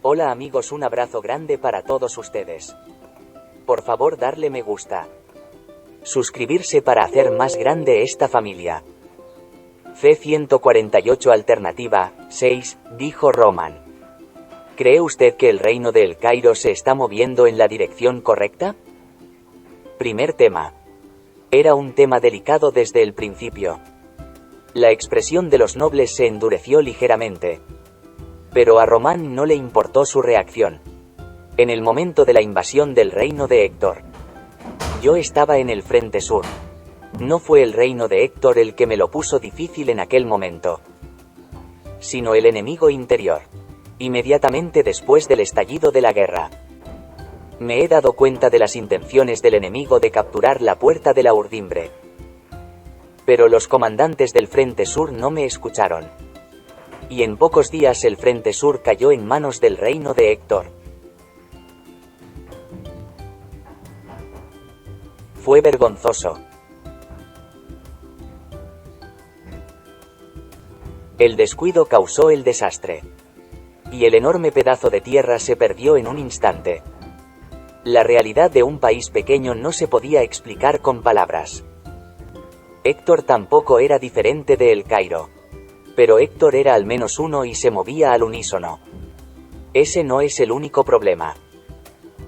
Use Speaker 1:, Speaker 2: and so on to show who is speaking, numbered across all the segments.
Speaker 1: Hola amigos, un abrazo grande para todos ustedes. Por favor darle me gusta. Suscribirse para hacer más grande esta familia. C148 Alternativa 6, dijo Roman. ¿Cree usted que el reino de El Cairo se está moviendo en la dirección correcta? Primer tema. Era un tema delicado desde el principio. La expresión de los nobles se endureció ligeramente. Pero a Román no le importó su reacción. En el momento de la invasión del reino de Héctor, yo estaba en el frente sur. No fue el reino de Héctor el que me lo puso difícil en aquel momento, sino el enemigo interior. Inmediatamente después del estallido de la guerra, me he dado cuenta de las intenciones del enemigo de capturar la puerta de la urdimbre. Pero los comandantes del frente sur no me escucharon. Y en pocos días el frente sur cayó en manos del reino de Héctor. Fue vergonzoso. El descuido causó el desastre. Y el enorme pedazo de tierra se perdió en un instante. La realidad de un país pequeño no se podía explicar con palabras. Héctor tampoco era diferente de El Cairo. Pero Héctor era al menos uno y se movía al unísono. Ese no es el único problema.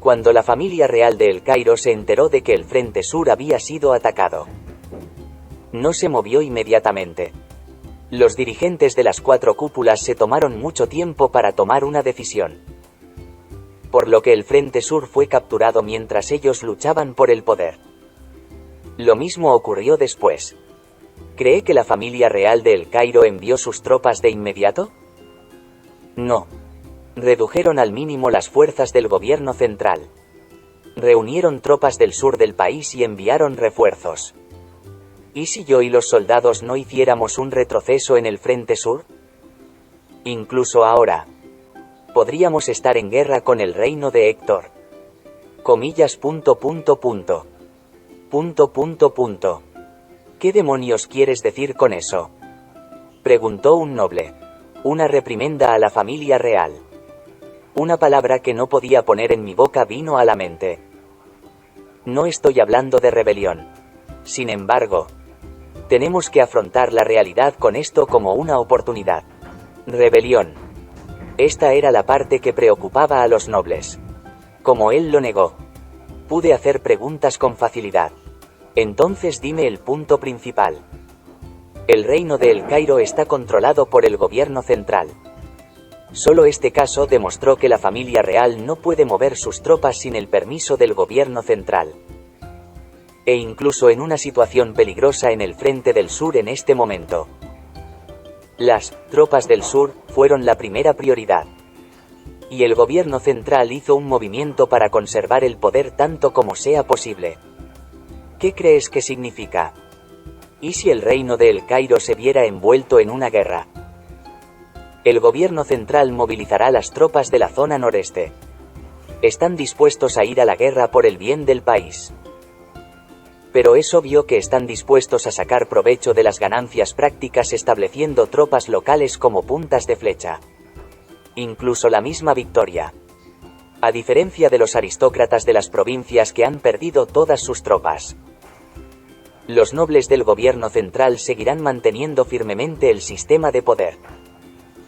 Speaker 1: Cuando la familia real de El Cairo se enteró de que el frente sur había sido atacado, no se movió inmediatamente. Los dirigentes de las 4 cúpulas se tomaron mucho tiempo para tomar una decisión. Por lo que el frente sur fue capturado mientras ellos luchaban por el poder. Lo mismo ocurrió después. ¿Cree que la familia real de El Cairo envió sus tropas de inmediato? No. Redujeron al mínimo las fuerzas del gobierno central. Reunieron tropas del sur del país y enviaron refuerzos. ¿Y si yo y los soldados no hiciéramos un retroceso en el frente sur? Incluso ahora, podríamos estar en guerra con el reino de Héctor. Comillas. ¿Qué demonios quieres decir con eso?, preguntó un noble. Una reprimenda a la familia real. Una palabra que no podía poner en mi boca vino a la mente. No estoy hablando de rebelión. Sin embargo, tenemos que afrontar la realidad con esto como una oportunidad. Rebelión. Esta era la parte que preocupaba a los nobles. Como él lo negó, pude hacer preguntas con facilidad. Entonces dime el punto principal. El reino de El Cairo está controlado por el gobierno central. Solo este caso demostró que la familia real no puede mover sus tropas sin el permiso del gobierno central. E incluso en una situación peligrosa en el frente del sur en este momento, las tropas del sur fueron la primera prioridad. Y el gobierno central hizo un movimiento para conservar el poder tanto como sea posible. ¿Qué crees que significa? ¿Y si el reino de El Cairo se viera envuelto en una guerra? El gobierno central movilizará las tropas de la zona noreste. Están dispuestos a ir a la guerra por el bien del país. Pero es obvio que están dispuestos a sacar provecho de las ganancias prácticas estableciendo tropas locales como puntas de flecha. Incluso la misma victoria. A diferencia de los aristócratas de las provincias que han perdido todas sus tropas, los nobles del gobierno central seguirán manteniendo firmemente el sistema de poder.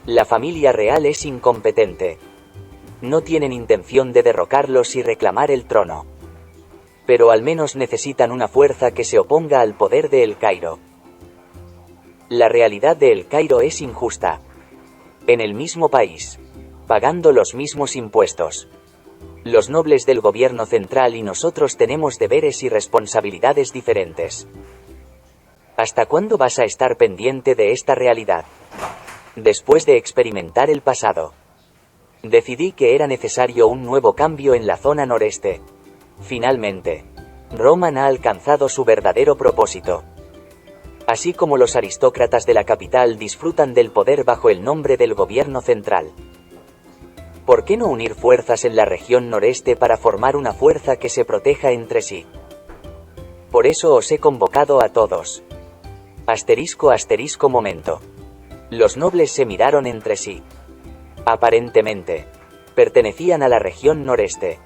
Speaker 1: La familia real es incompetente. No tienen intención de derrocarlos y reclamar el trono. Pero al menos necesitan una fuerza que se oponga al poder de El Cairo. La realidad de El Cairo es injusta. En el mismo país, pagando los mismos impuestos, los nobles del gobierno central y nosotros tenemos deberes y responsabilidades diferentes. ¿Hasta cuándo vas a estar pendiente de esta realidad? Después de experimentar el pasado, decidí que era necesario un nuevo cambio en la zona noreste. Finalmente, Roman ha alcanzado su verdadero propósito. Así como los aristócratas de la capital disfrutan del poder bajo el nombre del gobierno central. ¿Por qué no unir fuerzas en la región noreste para formar una fuerza que se proteja entre sí? Por eso os he convocado a todos. Momento. Los nobles se miraron entre sí. Aparentemente, Pertenecían a la región noreste.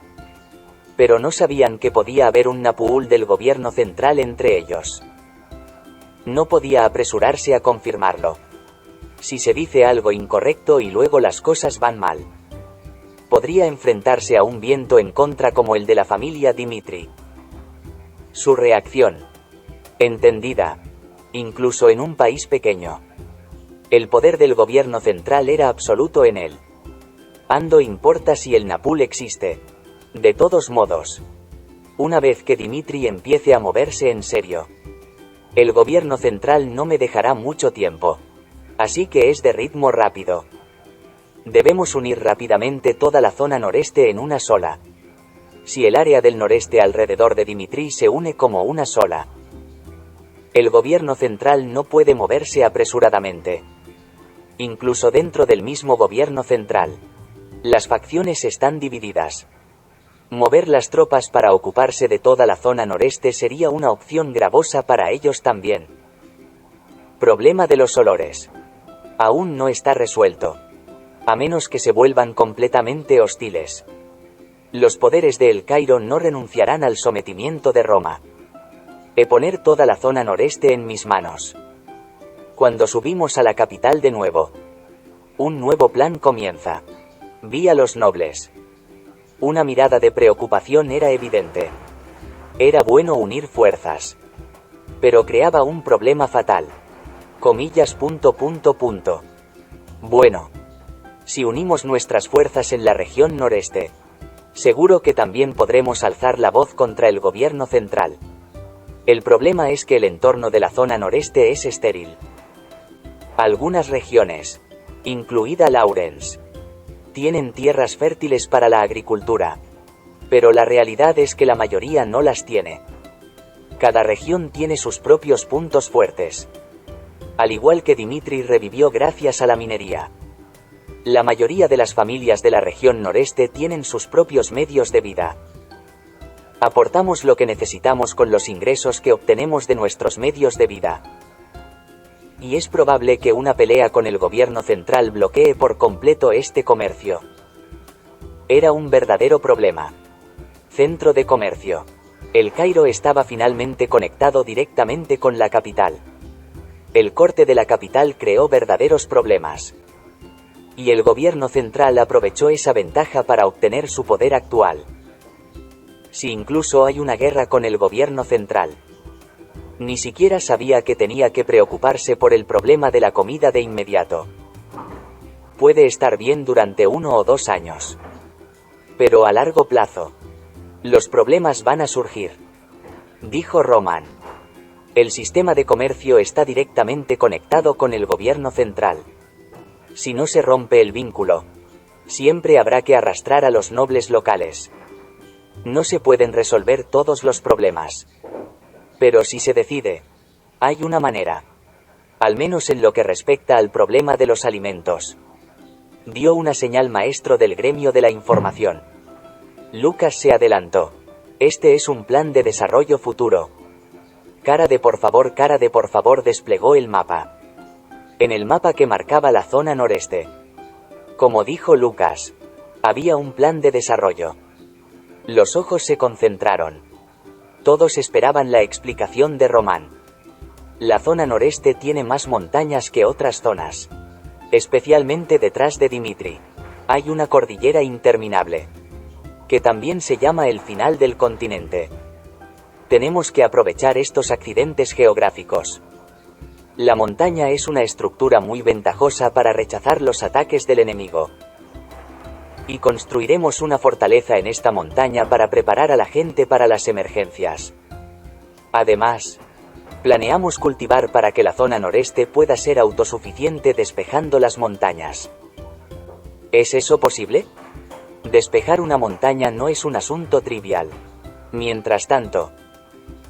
Speaker 1: Pero no sabían que podía haber un Napul del gobierno central entre ellos. No podía apresurarse a confirmarlo. Si se dice algo incorrecto y luego las cosas van mal, podría enfrentarse a un viento en contra como el de la familia Dimitri. Su reacción. Entendida. Incluso en un país pequeño. El poder del gobierno central era absoluto en él. Ando importa si el Napul existe. De todos modos, una vez que Dimitri empiece a moverse en serio, el gobierno central no me dejará mucho tiempo. Así que es de ritmo rápido. Debemos unir rápidamente toda la zona noreste en una sola. Si el área del noreste alrededor de Dimitri se une como una sola, el gobierno central no puede moverse apresuradamente. Incluso dentro del mismo gobierno central, las facciones están divididas. Mover las tropas para ocuparse de toda la zona noreste sería una opción gravosa para ellos también. Problema de los olores. Aún no está resuelto. A menos que se vuelvan completamente hostiles. Los poderes de El Cairo no renunciarán al sometimiento de Roma. He poner toda la zona noreste en mis manos. Cuando subimos a la capital de nuevo, un nuevo plan comienza. Vi a los nobles. Una mirada de preocupación era evidente. Era bueno unir fuerzas. Pero creaba un problema fatal. Comillas. Bueno. Si unimos nuestras fuerzas en la región noreste, seguro que también podremos alzar la voz contra el gobierno central. El problema es que el entorno de la zona noreste es estéril. Algunas regiones, incluida Lawrence, tienen tierras fértiles para la agricultura. Pero la realidad es que la mayoría no las tiene. Cada región tiene sus propios puntos fuertes. Al igual que Dimitri revivió gracias a la minería. La mayoría de las familias de la región noreste tienen sus propios medios de vida. Aportamos lo que necesitamos con los ingresos que obtenemos de nuestros medios de vida. Y es probable que una pelea con el gobierno central bloquee por completo este comercio. Era un verdadero problema. Centro de comercio. El Cairo estaba finalmente conectado directamente con la capital. El corte de la capital creó verdaderos problemas. Y el gobierno central aprovechó esa ventaja para obtener su poder actual. Si incluso hay una guerra con el gobierno central, ni siquiera sabía que tenía que preocuparse por el problema de la comida de inmediato. Puede estar bien durante 1 o 2 años. Pero a largo plazo, los problemas van a surgir. Dijo Roman. El sistema de comercio está directamente conectado con el gobierno central. Si no se rompe el vínculo, siempre habrá que arrastrar a los nobles locales. No se pueden resolver todos los problemas. Pero si se decide, hay una manera. Al menos en lo que respecta al problema de los alimentos. Dio una señal maestro del gremio de la información. Lucas se adelantó. Este es un plan de desarrollo futuro. Cara de por favor desplegó el mapa. En el mapa que marcaba la zona noreste. Como dijo Lucas, había un plan de desarrollo. Los ojos se concentraron. Todos esperaban la explicación de Román. La zona noreste tiene más montañas que otras zonas. Especialmente detrás de Dimitri. Hay una cordillera interminable. Que también se llama el final del continente. Tenemos que aprovechar estos accidentes geográficos. La montaña es una estructura muy ventajosa para rechazar los ataques del enemigo. Y construiremos una fortaleza en esta montaña para preparar a la gente para las emergencias. Además, planeamos cultivar para que la zona noreste pueda ser autosuficiente despejando las montañas. ¿Es eso posible? Despejar una montaña no es un asunto trivial. Mientras tanto,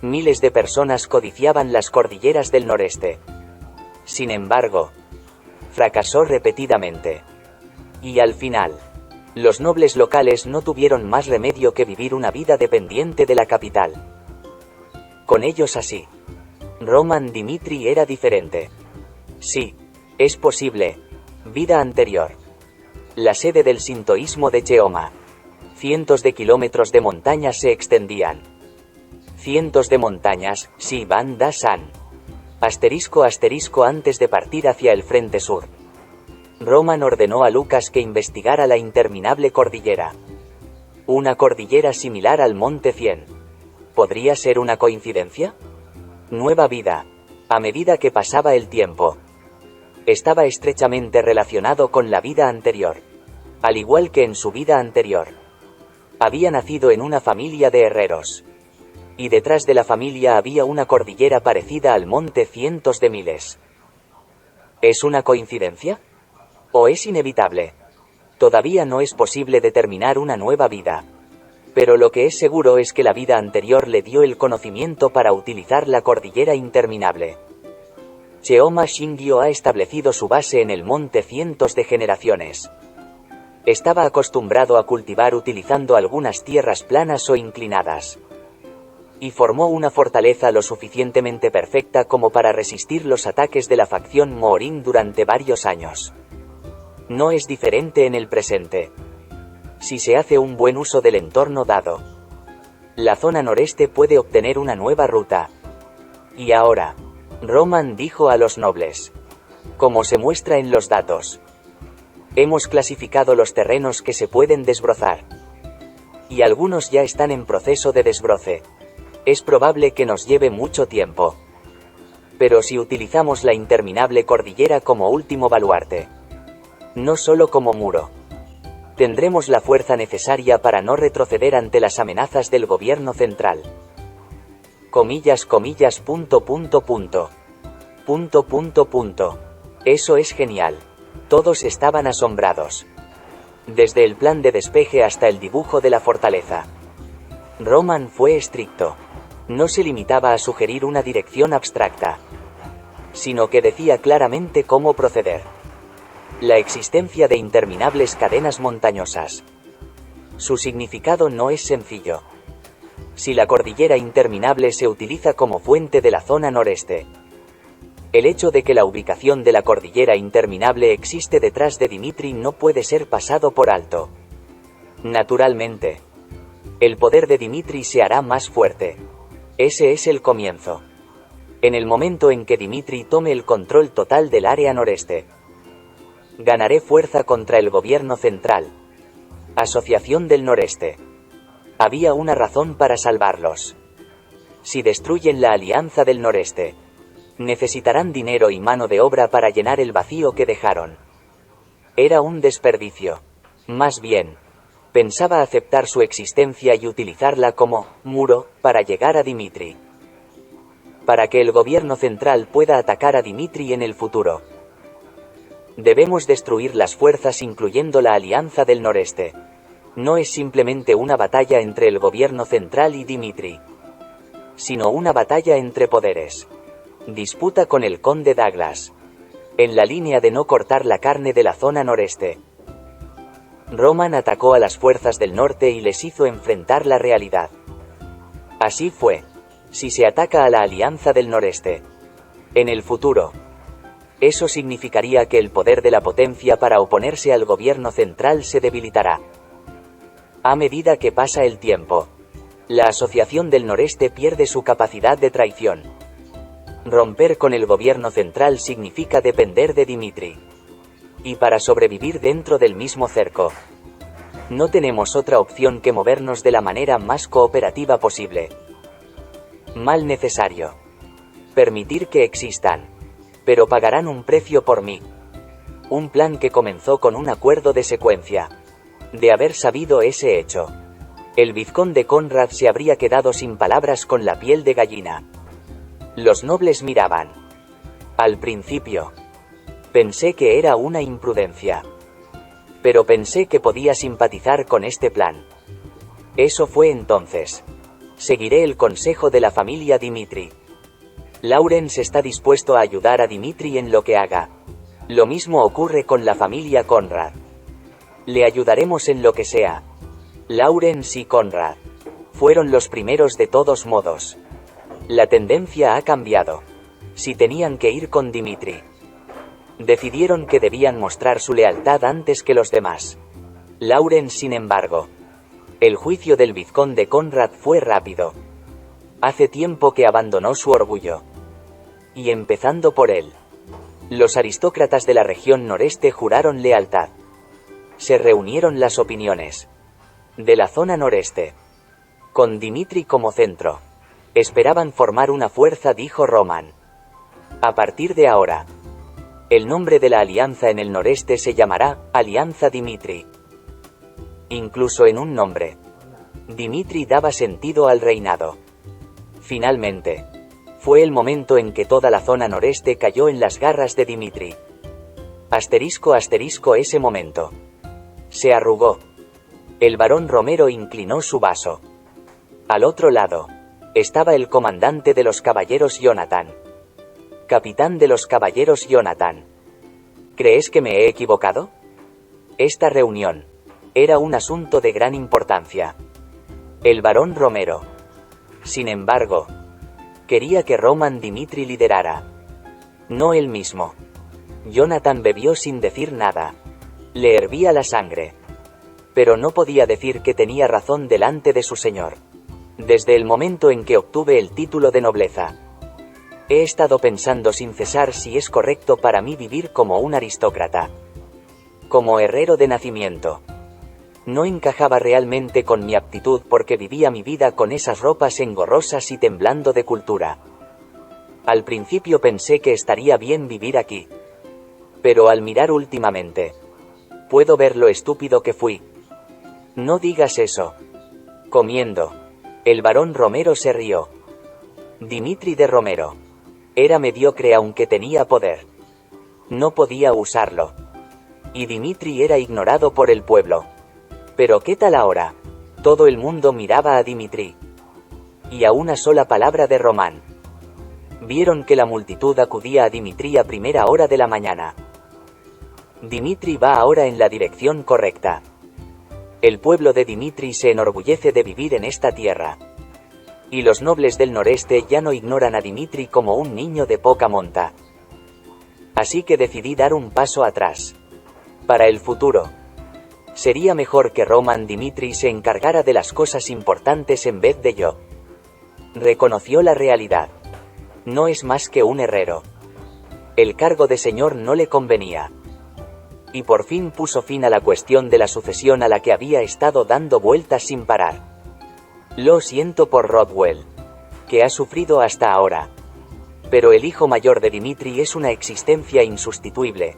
Speaker 1: miles de personas codiciaban las cordilleras del noreste. Sin embargo, fracasó repetidamente. Y al final, los nobles locales no tuvieron más remedio que vivir una vida dependiente de la capital. Con ellos así. Roman Dimitri era diferente. Sí, es posible. Vida anterior. la sede del sintoísmo de Cheoma. Cientos de kilómetros de montañas se extendían. Cientos de montañas, Shivan Da-san. Asterisco asterisco antes de partir hacia el frente sur. Roman ordenó a Lucas que investigara la interminable cordillera. Una cordillera similar al Monte 100. ¿Podría ser una coincidencia? Nueva vida. A medida que pasaba el tiempo, estaba estrechamente relacionado con la vida anterior. Al igual que en su vida anterior. Había nacido en una familia de herreros. Y detrás de la familia había una cordillera parecida al monte cientos de miles. ¿Es una coincidencia? ¿O es inevitable? Todavía no es posible determinar una nueva vida. Pero lo que es seguro es que la vida anterior le dio el conocimiento para utilizar la cordillera interminable. Cheoma Shingyo ha establecido su base en el monte cientos de generaciones. Estaba acostumbrado a cultivar utilizando algunas tierras planas o inclinadas. Y formó una fortaleza lo suficientemente perfecta como para resistir los ataques de la facción Moorin durante varios años. No es diferente en el presente. Si se hace un buen uso del entorno dado, la zona noreste puede obtener una nueva ruta. Y ahora, Roman dijo a los nobles, como se muestra en los datos, hemos clasificado los terrenos que se pueden desbrozar. Y algunos ya están en proceso de desbroce. Es probable que nos lleve mucho tiempo. Pero si utilizamos la interminable cordillera como último baluarte, no solo como muro, tendremos la fuerza necesaria para no retroceder ante las amenazas del gobierno central. Comillas, comillas, punto, punto, punto. Punto, punto, punto. Eso es genial. Todos estaban asombrados. Desde el plan de despeje hasta el dibujo de la fortaleza. Roman fue estricto. No se limitaba a sugerir una dirección abstracta, sino que decía claramente cómo proceder. La existencia de interminables cadenas montañosas. Su significado no es sencillo. Si la cordillera interminable se utiliza como fuente de la zona noreste, el hecho de que la ubicación de la cordillera interminable existe detrás de Dimitri no puede ser pasado por alto. Naturalmente, el poder de Dimitri se hará más fuerte. Ese es el comienzo. En el momento en que Dimitri tome el control total del área noreste, ganaré fuerza contra el gobierno central. Asociación del Noreste. Había una razón para salvarlos. Si destruyen la Alianza del Noreste, necesitarán dinero y mano de obra para llenar el vacío que dejaron. Era un desperdicio. Más bien, pensaba aceptar su existencia y utilizarla como muro para llegar a Dimitri. Para que el gobierno central pueda atacar a Dimitri en el futuro, debemos destruir las fuerzas incluyendo la Alianza del Noreste. No es simplemente una batalla entre el gobierno central y Dimitri, sino una batalla entre poderes. Disputa con el conde Douglas, en la línea de no cortar la carne de la zona noreste. Roman atacó a las fuerzas del norte y les hizo enfrentar la realidad. Así fue. Si se ataca a la Alianza del Noreste, en el futuro, eso significaría que el poder de la potencia para oponerse al gobierno central se debilitará. A medida que pasa el tiempo, la Asociación del Noreste pierde su capacidad de traición. Romper con el gobierno central significa depender de Dimitri. Y para sobrevivir dentro del mismo cerco, no tenemos otra opción que movernos de la manera más cooperativa posible. Mal necesario. Permitir que existan. Pero pagarán un precio por mí. Un plan que comenzó con un acuerdo de secuencia. De haber sabido ese hecho, el vizconde Conrad se habría quedado sin palabras con la piel de gallina. Los nobles miraban. Al principio, pensé que era una imprudencia. Pero pensé que podía simpatizar con este plan. Eso fue entonces. Seguiré el consejo de la familia Dimitri. Lawrence está dispuesto a ayudar a Dimitri en lo que haga. Lo mismo ocurre con la familia Conrad. Le ayudaremos en lo que sea. Lawrence y Conrad fueron los primeros de todos modos. La tendencia ha cambiado. Si tenían que ir con Dimitri, Decidieron que debían mostrar su lealtad antes que los demás. Lauren, sin embargo. El juicio del vizconde Conrad fue rápido. Hace tiempo que abandonó su orgullo. Y empezando por él. Los aristócratas de la región noreste juraron lealtad. Se reunieron las opiniones de la zona noreste, con Dimitri como centro. Esperaban formar una fuerza, dijo Roman. A partir de ahora, el nombre de la alianza en el noreste se llamará Alianza Dimitri. Incluso en un nombre, Dimitri daba sentido al reinado. Finalmente, fue el momento en que toda la zona noreste cayó en las garras de Dimitri. Asterisco ese momento. Se arrugó. El barón Romero inclinó su vaso. Al otro lado, estaba el comandante de los caballeros Jonathan. Capitán de los caballeros Jonathan. ¿Crees que me he equivocado? Esta reunión era un asunto de gran importancia. El barón Romero, sin embargo, quería que Roman Dimitri liderara. No él mismo. Jonathan bebió sin decir nada. Le hervía la sangre. Pero no podía decir que tenía razón delante de su señor. Desde el momento en que obtuve el título de nobleza, he estado pensando sin cesar si es correcto para mí vivir como un aristócrata. Como herrero de nacimiento. No encajaba realmente con mi aptitud porque vivía mi vida con esas ropas engorrosas y temblando de cultura. Al principio pensé que estaría bien vivir aquí. Pero al mirar últimamente, puedo ver lo estúpido que fui. No digas eso. Comiendo. El barón Romero se rió. Dimitri de Romero. Era mediocre aunque tenía poder. No podía usarlo. Y Dimitri era ignorado por el pueblo. Pero ¿qué tal ahora? Todo el mundo miraba a Dimitri. Y a una sola palabra de Román. Vieron que la multitud acudía a Dimitri a primera hora de la mañana. Dimitri va ahora en la dirección correcta. El pueblo de Dimitri se enorgullece de vivir en esta tierra. Y los nobles del noreste ya no ignoran a Dimitri como un niño de poca monta. Así que decidí dar un paso atrás. Para el futuro. Sería mejor que Roman Dimitri se encargara de las cosas importantes en vez de yo. Reconoció la realidad. No es más que un herrero. El cargo de señor no le convenía. Y por fin puso fin a la cuestión de la sucesión a la que había estado dando vueltas sin parar. Lo siento por Rodwell, que ha sufrido hasta ahora. Pero el hijo mayor de Dimitri es una existencia insustituible.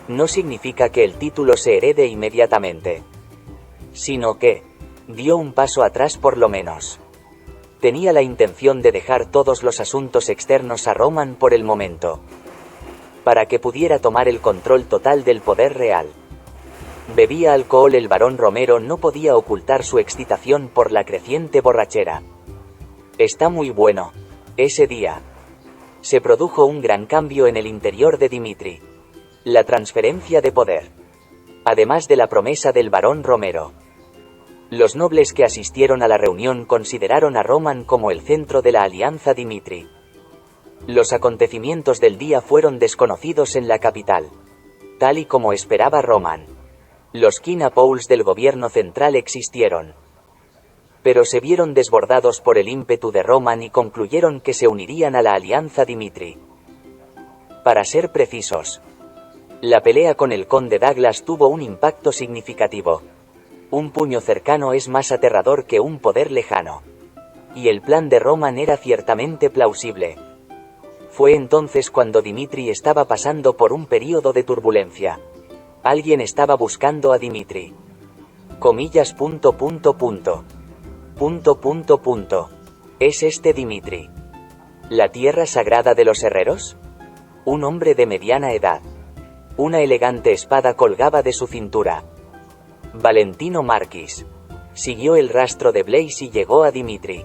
Speaker 1: No significa que el título se herede inmediatamente, sino que dio un paso atrás por lo menos. Tenía la intención de dejar todos los asuntos externos a Roman por el momento, para que pudiera tomar el control total del poder real. Bebía alcohol. El barón Romero no podía ocultar su excitación por la creciente borrachera. Está muy bueno. Ese día se produjo un gran cambio en el interior de Dimitri. La transferencia de poder. Además de la promesa del barón Romero. Los nobles que asistieron a la reunión consideraron a Roman como el centro de la alianza Dimitri. Los acontecimientos del día fueron desconocidos en la capital. Tal y como esperaba Roman. Los Kinapouls del gobierno central existieron. Pero se vieron desbordados por el ímpetu de Roman y concluyeron que se unirían a la alianza Dimitri. Para ser precisos, la pelea con el conde Douglas tuvo un impacto significativo. Un puño cercano es más aterrador que un poder lejano. Y el plan de Roman era ciertamente plausible. Fue entonces cuando Dimitri estaba pasando por un período de turbulencia. Alguien estaba buscando a Dimitri. Comillas. ¿Es este Dimitri la tierra sagrada de los herreros? Un hombre de mediana edad. Una elegante espada colgaba de su cintura. Valentino Marquis. Siguió el rastro de Blaze y llegó a Dimitri.